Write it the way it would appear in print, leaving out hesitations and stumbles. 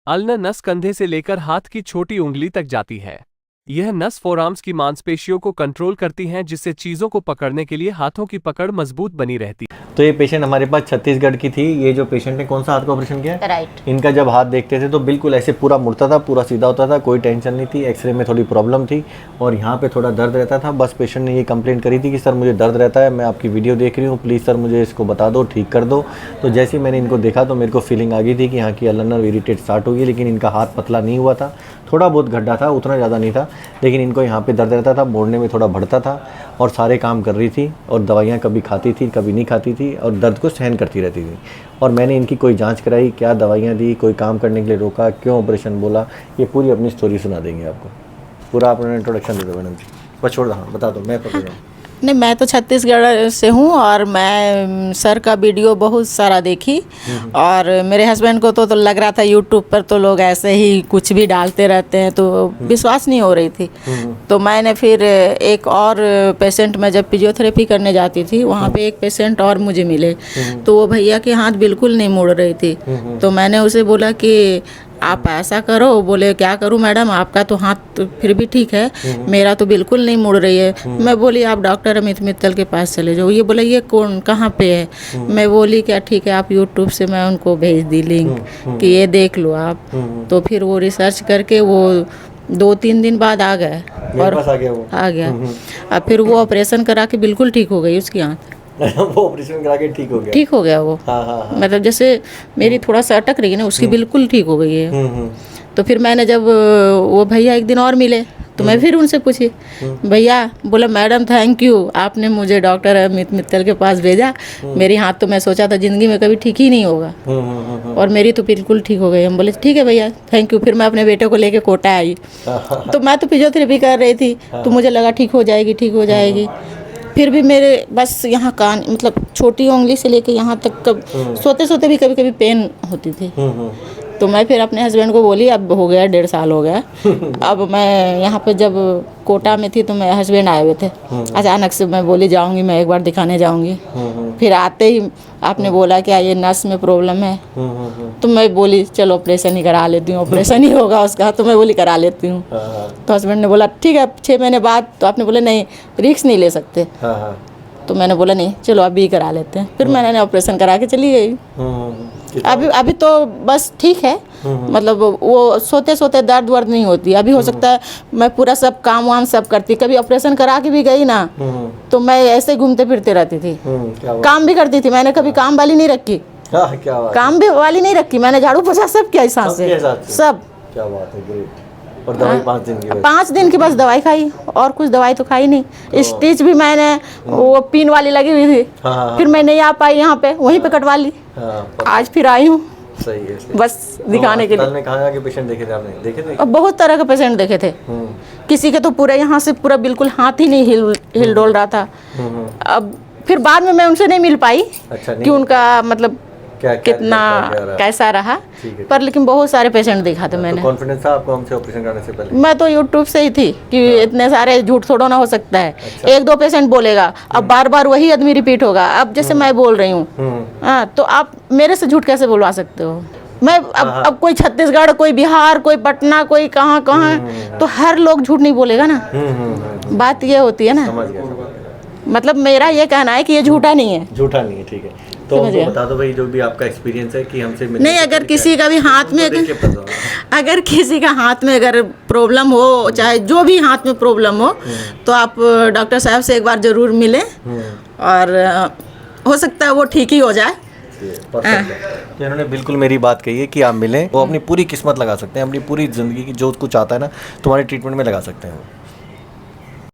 Ulnar नस कंधे से लेकर हाथ की छोटी उंगली तक जाती है। यह नस फोरआर्म्स की मांसपेशियों को कंट्रोल करती हैं, जिससे चीज़ों को पकड़ने के लिए हाथों की पकड़ मजबूत बनी रहती है। तो ये पेशेंट हमारे पास छत्तीसगढ़ की थी। ये जो पेशेंट ने कौन सा हाथ का ऑपरेशन किया? राइट। इनका जब हाथ देखते थे तो बिल्कुल ऐसे पूरा मुड़ता था, पूरा सीधा होता था, कोई टेंशन नहीं थी। एक्सरे में थोड़ी प्रॉब्लम थी और यहाँ पे थोड़ा दर्द रहता था। बस पेशेंट ने ये कंप्लेंट करी थी कि सर मुझे दर्द रहता है, मैं आपकी वीडियो देख रही हूँ, प्लीज़ सर मुझे इसको बता दो, ठीक कर दो। तो जैसे ही मैंने इनको देखा तो मेरे को फीलिंग आ गई थी कि यहाँ की अल्नर इरिटेट स्टार्ट होगी। लेकिन इनका हाथ पतला नहीं हुआ था, थोड़ा बहुत गड्ढा था, उतना ज़्यादा नहीं था। लेकिन इनको यहाँ पे दर्द रहता था, मोड़ने में थोड़ा बढ़ता था और सारे काम कर रही थी और दवाइयाँ कभी खाती थी कभी नहीं खाती थी और दर्द को सहन करती रहती थी। और मैंने इनकी कोई जांच कराई, क्या दवाइयाँ दी, कोई काम करने के लिए रोका, क्यों ऑपरेशन बोला, ये पूरी अपनी स्टोरी सुना देंगे आपको। पूरा अपना इंट्रोडक्शन दे दो मैडम जी। बस छोड़ दो, हाँ बता दो, मैं पकड़ रहा हूँ। नहीं, मैं तो छत्तीसगढ़ से हूँ और मैं सर का वीडियो बहुत सारा देखी और मेरे हस्बैंड को तो लग रहा था यूट्यूब पर तो लोग ऐसे ही कुछ भी डालते रहते हैं, तो विश्वास नहीं हो रही थी। तो मैंने फिर एक और पेशेंट में जब फिजियोथेरेपी करने जाती थी, वहाँ पे एक पेशेंट और मुझे मिले, तो वो भैया के हाथ बिल्कुल नहीं मुड़ रही थी। तो मैंने उसे बोला कि आप ऐसा करो। बोले क्या करूं मैडम, आपका तो हाथ तो फिर भी ठीक है, मेरा तो बिल्कुल नहीं मुड़ रही है। मैं बोली आप डॉक्टर अमित मित्तल के पास चले जाओ। ये बोला ये कौन, कहाँ पे है? मैं बोली क्या ठीक है, आप यूट्यूब से, मैं उनको भेज दी लिंक कि ये देख लो आप। तो फिर वो रिसर्च करके वो 2-3 दिन बाद आ गए और आ गया। अब फिर वो ऑपरेशन करा के बिल्कुल ठीक हो गई उसकी आँख। वो ऑपरेशन करा के ठीक हो गया? ठीक हो गया वो। हाँ। मतलब जैसे मेरी थोड़ा सा अटक रही है ना, उसकी बिल्कुल ठीक हो गई है। तो फिर मैंने जब वो भैया एक दिन और मिले तो मैं फिर उनसे पूछी, भैया बोला मैडम थैंक यू, आपने मुझे डॉक्टर अमित मित्तल के पास भेजा। मेरी हाथ तो मैं सोचा था ज़िंदगी में कभी ठीक ही नहीं होगा और मेरी तो बिल्कुल ठीक हो गई। हम बोले ठीक है भैया थैंक यू। फिर मैं अपने बेटे को लेके कोटा आई। तो मैं तो फिजियोथेरेपी कर रही थी, तो मुझे लगा ठीक हो जाएगी, ठीक हो जाएगी। फिर भी मेरे बस यहाँ कान, मतलब छोटी उंगली से लेके यहाँ तक सोते सोते भी कभी कभी पेन होती थी। तो मैं फिर अपने हस्बैंड को बोली, अब हो गया 1.5 साल हो गया। अब मैं यहाँ पे जब कोटा में थी तो मेरे हस्बैंड आए हुए थे, अचानक से मैं बोली जाऊँगी, मैं एक बार दिखाने जाऊँगी। फिर आते ही आपने बोला क्या ये नस में प्रॉब्लम है? तो मैं बोली चलो ऑपरेशन ही करा लेती हूँ, ऑपरेशन ही होगा उसका। तो मैं बोली करा लेती हूँ। तो हस्बैंड ने बोला ठीक है 6 महीने बाद। तो आपने बोला नहीं रिस्क नहीं ले सकते। तो मैंने बोला नहीं चलो अभी ही करा लेते हैं। फिर मैंने ऑपरेशन करा के चली गई। अभी तो बस ठीक है, मतलब वो सोते सोते दर्द वर्द नहीं होती। अभी हो सकता है मैं पूरा सब काम वाम सब करती, कभी ऑपरेशन करा के भी गई ना तो मैं ऐसे ही घूमते फिरते रहती थी। काम भी करती थी, मैंने कभी काम वाली नहीं रखी। काम भी वाली नहीं रखी मैंने, झाड़ू पोछा सब किया हिसाब से सब। क्या बात है, ग्रेट। और दवाई 5 दिन की बस दवाई खाई और कुछ दवाई तो खाई नहीं। स्टिच भी मैंने वो पिन वाली लगी हुई थी। फिर मैं नहीं आ पाई यहाँ पे, वहीं पे कटवा ली। आज फिर आई हूँ। सही है, सही। बस दिखाने के लिए। कहाँ के पेशेंट देखे थे आपने? देखे थे? अब बहुत तरह के पेशेंट देखे थे। किसी के तो पूरे यहाँ से पूरा बिल्कुल हाथ ही नहीं हिल डोल रहा था। अब फिर बाद में मैं उनसे नहीं मिल पाई कि उनका मतलब कितना कैसा रहा, पर लेकिन बहुत सारे पेशेंट देखा था मैंने। कॉन्फिडेंस था आपको हमसे ऑपरेशन करने से पहले? मैं तो यूट्यूब से ही थी कि इतने सारे झूठ थोड़ा ना हो सकता है। अच्छा। 1-2 पेशेंट बोलेगा, अब बार बार वही आदमी रिपीट होगा। अब जैसे मैं बोल रही हूँ तो आप मेरे से झूठ कैसे बुलवा सकते हो? मैं अब कोई छत्तीसगढ़, कोई बिहार, कोई पटना, कोई कहाँ, तो हर लोग झूठ नहीं बोलेगा ना। बात ये होती है ना, मतलब मेरा ये कहना है कि ये झूठा नहीं है। झूठा नहीं है, ठीक है। तो बता दो भाई जो भी आपका एक्सपीरियंस है कि हमसे नहीं, अगर किसी का भी हाथ में अगर किसी का हाथ में अगर प्रॉब्लम हो, चाहे जो भी हाथ में प्रॉब्लम हो, तो आप डॉक्टर साहब से एक बार ज़रूर मिलें और हो सकता है वो ठीक ही हो जाए। तो इन्होंने बिल्कुल मेरी बात कही है कि आप मिलें, वो अपनी पूरी किस्मत लगा सकते हैं, अपनी पूरी ज़िंदगी की जो कुछ आता है ना तुम्हारे ट्रीटमेंट में लगा सकते हैं।